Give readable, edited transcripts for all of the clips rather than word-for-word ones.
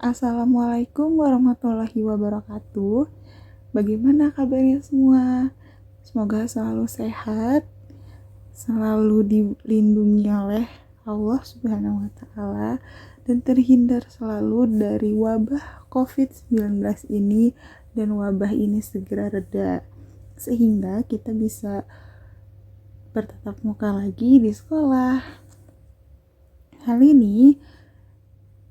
Assalamualaikum warahmatullahi wabarakatuh. Bagaimana kabarnya semua? Semoga selalu sehat, selalu dilindungi oleh Allah Subhanahu wa taala dan terhindar selalu dari wabah COVID-19 ini dan wabah ini segera reda sehingga kita bisa bertatap muka lagi di sekolah. Kali ini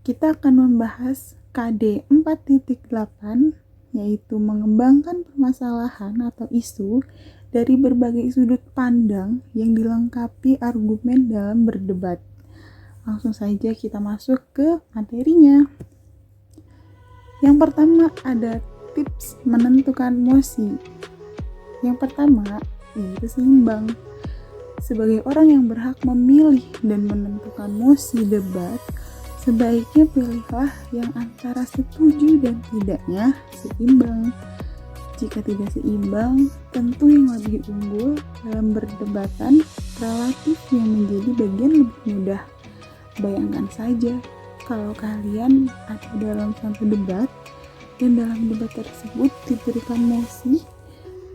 kita akan membahas KD 4.8, yaitu mengembangkan permasalahan atau isu dari berbagai sudut pandang yang dilengkapi argumen dalam berdebat. Langsung saja kita masuk ke materinya. Yang pertama ada tips menentukan mosi. Yang pertama yaitu seimbang. Sebagai orang yang berhak memilih dan menentukan mosi debat, sebaiknya pilihlah yang antara setuju dan tidaknya seimbang. Jika tidak seimbang, tentu yang lebih unggul dalam berdebatan relatif yang menjadi bagian lebih mudah. Bayangkan saja kalau kalian ada dalam satu debat dan dalam debat tersebut diberikan mosi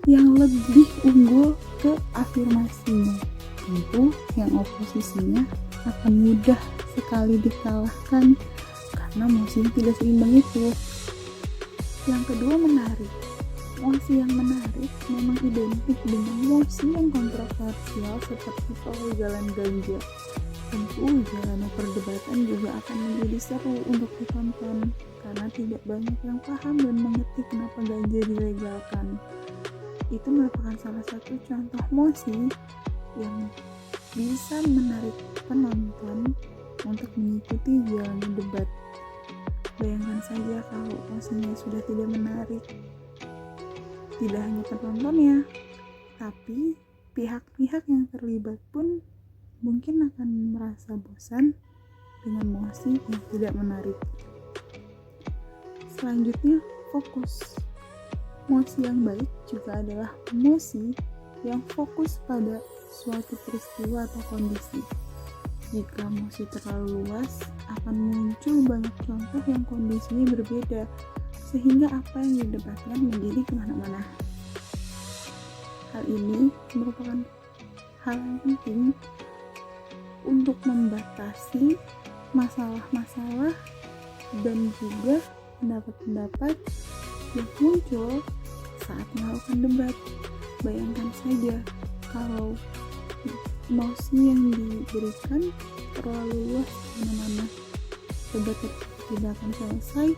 yang lebih unggul ke afirmasinya. Tentu yang oposisinya akan mudah sekali dikalahkan karena mosi yang tidak seimbang itu. Yang kedua, menarik. Mosi yang menarik memang identik dengan mosi yang kontroversial seperti pelegalan ganja. Tentu jalannya perdebatan juga akan menjadi seru untuk ditonton karena tidak banyak yang paham dan mengerti kenapa ganja dilegalkan. Itu merupakan salah satu contoh mosi yang bisa menarik penonton untuk mengikuti jalannya debat. Bayangkan saja kalau mosinya sudah tidak menarik. Tidak hanya penontonnya, tapi pihak-pihak yang terlibat pun mungkin akan merasa bosan dengan mosi yang tidak menarik. Selanjutnya, fokus. Mosi yang baik juga adalah mosi yang fokus pada suatu peristiwa atau kondisi. Jika mosi terlalu luas, akan muncul banyak contoh yang kondisinya berbeda, sehingga apa yang didebatkan menjadi kemana-mana. Hal ini merupakan hal yang penting untuk membatasi masalah-masalah dan juga pendapat-pendapat yang muncul saat melakukan debat. Bayangkan saja kalau mosi yang diberikan terlalu luas kemana-mana, debat tidak akan selesai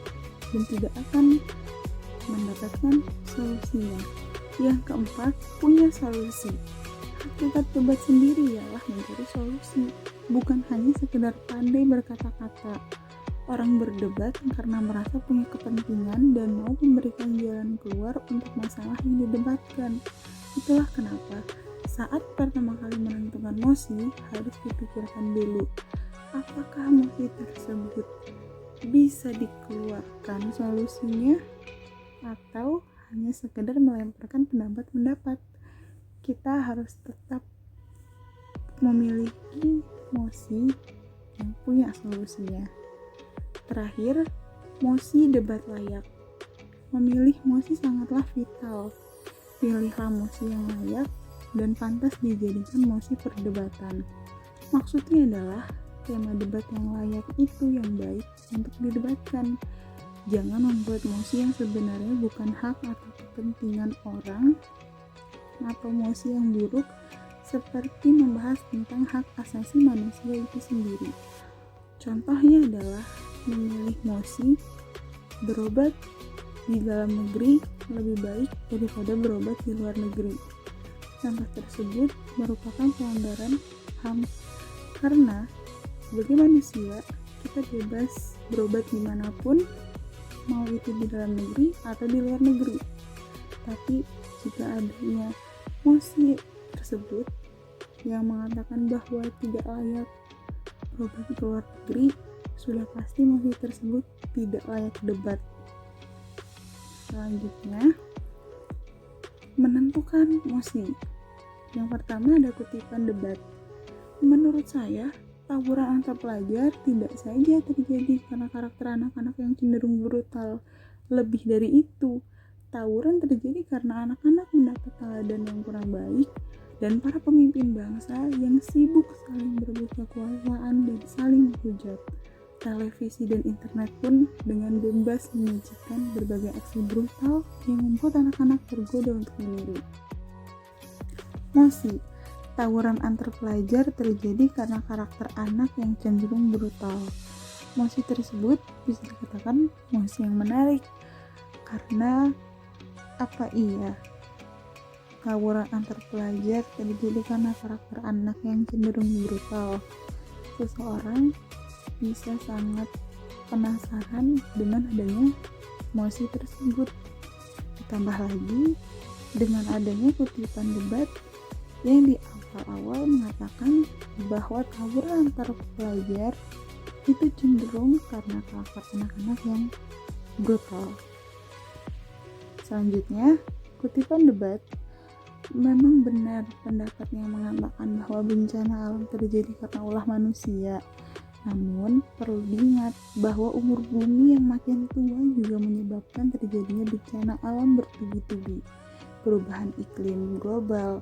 dan tidak akan mendapatkan solusinya. Yang keempat, punya solusi. Hakikat debat sendiri ialah mencari solusi, bukan hanya sekedar pandai berkata-kata. Orang berdebat karena merasa punya kepentingan dan mau memberikan jalan keluar untuk masalah yang didebatkan. Itulah kenapa saat pertama kali menentukan mosi harus dipikirkan dulu, apakah mosi tersebut bisa dikeluarkan solusinya atau hanya sekedar melemparkan pendapat-pendapat. Kita harus tetap memiliki mosi yang punya solusinya. Terakhir, mosi debat layak. Memilih mosi sangatlah vital. Pilihlah mosi yang layak dan pantas dijadikan mosi perdebatan. Maksudnya adalah tema debat yang layak itu yang baik untuk didebatkan. Jangan membuat mosi yang sebenarnya bukan hak atau kepentingan orang, atau mosi yang buruk seperti membahas tentang hak asasi manusia itu sendiri. Contohnya adalah memilih mosi berobat di dalam negeri lebih baik daripada berobat di luar negeri. Contoh tersebut merupakan pelanggaran HAM karena sebagai manusia kita bebas berobat dimanapun, mau itu di dalam negeri atau di luar negeri. Tapi jika adanya mosi tersebut yang mengatakan bahwa tidak layak berobat di luar negeri, sudah pasti mosi tersebut tidak layak debat. Selanjutnya, menentukan mosi. Yang pertama ada kutipan debat. Menurut saya, Tawuran antar pelajar tidak saja terjadi karena karakter anak-anak yang cenderung brutal. Lebih dari itu, tawuran terjadi karena anak-anak mendapat teladan yang kurang baik dan para pemimpin bangsa yang sibuk saling berebut kekuasaan dan saling menghujat. Televisi dan internet pun dengan bebas menyajikan berbagai aksi brutal yang membuat anak-anak tergoda untuk meniru. Mosi, tawuran antar pelajar terjadi karena karakter anak yang cenderung brutal. Mosi tersebut bisa dikatakan mosi yang menarik karena apa iya? Tawuran antar pelajar terjadi karena karakter anak yang cenderung brutal. Seseorang bisa sangat penasaran dengan adanya mosi tersebut. Ditambah lagi dengan adanya kutipan debat yang di awal-awal mengatakan bahwa tawuran antar pelajar itu cenderung karena karakter anak-anak yang brutal. Selanjutnya, kutipan debat memang benar pendapat yang mengatakan bahwa bencana alam terjadi karena ulah manusia. Namun, perlu diingat bahwa umur bumi yang makin tua juga menyebabkan terjadinya bencana alam bertubi-tubi. Perubahan iklim global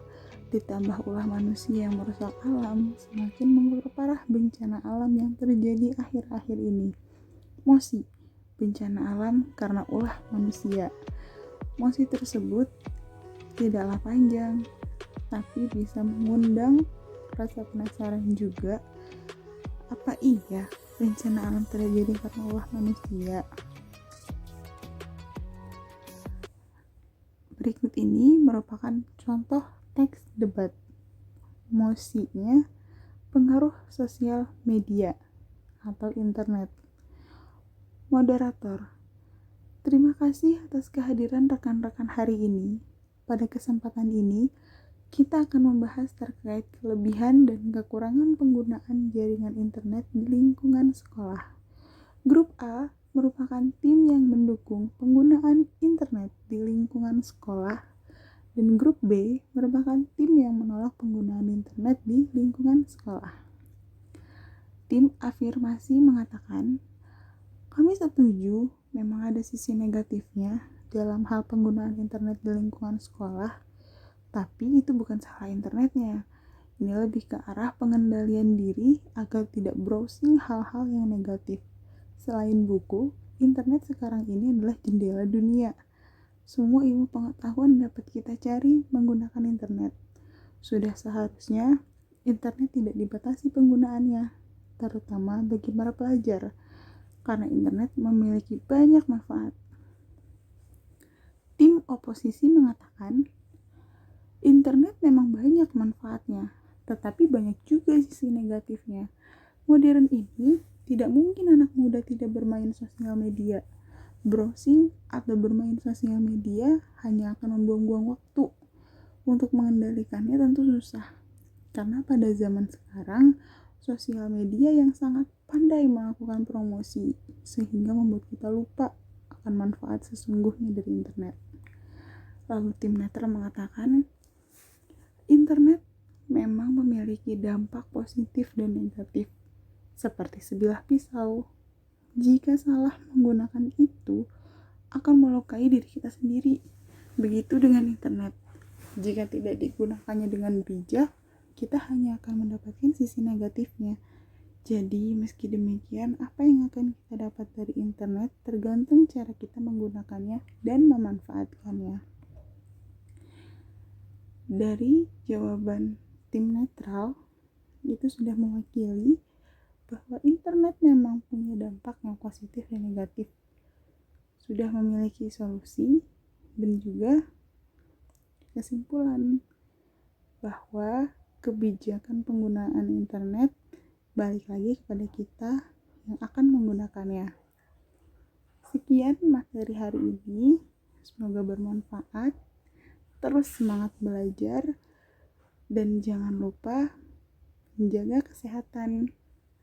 ditambah ulah manusia yang merusak alam semakin memperparah bencana alam yang terjadi akhir-akhir ini. Mosi, bencana alam karena ulah manusia. Mosi tersebut tidaklah panjang, tapi bisa mengundang rasa penasaran juga. Apa iya bencana alam terjadi karena ulah manusia? Berikut ini merupakan contoh teks debat. Mosinya, pengaruh sosial media atau internet. Moderator, terima kasih atas kehadiran rekan-rekan hari ini. Pada kesempatan ini, kita akan membahas terkait kelebihan dan kekurangan penggunaan jaringan internet di lingkungan sekolah. Grup A merupakan tim yang mendukung penggunaan internet di lingkungan sekolah, dan grup B merupakan tim yang menolak penggunaan internet di lingkungan sekolah. Tim afirmasi mengatakan, kami setuju memang ada sisi negatifnya dalam hal penggunaan internet di lingkungan sekolah, tapi itu bukan salah internetnya. Ini lebih ke arah pengendalian diri agar tidak browsing hal-hal yang negatif. Selain buku, internet sekarang ini adalah jendela dunia. Semua ilmu pengetahuan dapat kita cari menggunakan internet. Sudah seharusnya internet tidak dibatasi penggunaannya, terutama bagi para pelajar, karena internet memiliki banyak manfaat. Tim oposisi mengatakan, internet memang banyak manfaatnya, tetapi banyak juga sisi negatifnya. Modern ini tidak mungkin anak muda tidak bermain sosial media. Browsing atau bermain sosial media hanya akan membuang-buang waktu. Untuk mengendalikannya tentu susah, karena pada zaman sekarang sosial media yang sangat pandai melakukan promosi, sehingga membuat kita lupa akan manfaat sesungguhnya dari internet. Lalu tim netral mengatakan, internet memang memiliki dampak positif dan negatif, seperti sebilah pisau. Jika salah menggunakan itu, akan melukai diri kita sendiri. Begitu dengan internet. Jika tidak digunakannya dengan bijak, kita hanya akan mendapatkan sisi negatifnya. Jadi, meski demikian, apa yang akan kita dapat dari internet tergantung cara kita menggunakannya dan memanfaatkannya. Dari jawaban tim netral, itu sudah mewakili bahwa internet memang punya dampak yang positif dan negatif. Sudah memiliki solusi dan juga kesimpulan bahwa kebijakan penggunaan internet balik lagi kepada kita yang akan menggunakannya. Sekian materi hari ini, semoga bermanfaat. Terus semangat belajar dan jangan lupa menjaga kesehatan.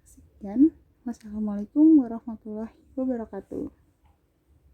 Sekian, wassalamualaikum warahmatullahi wabarakatuh.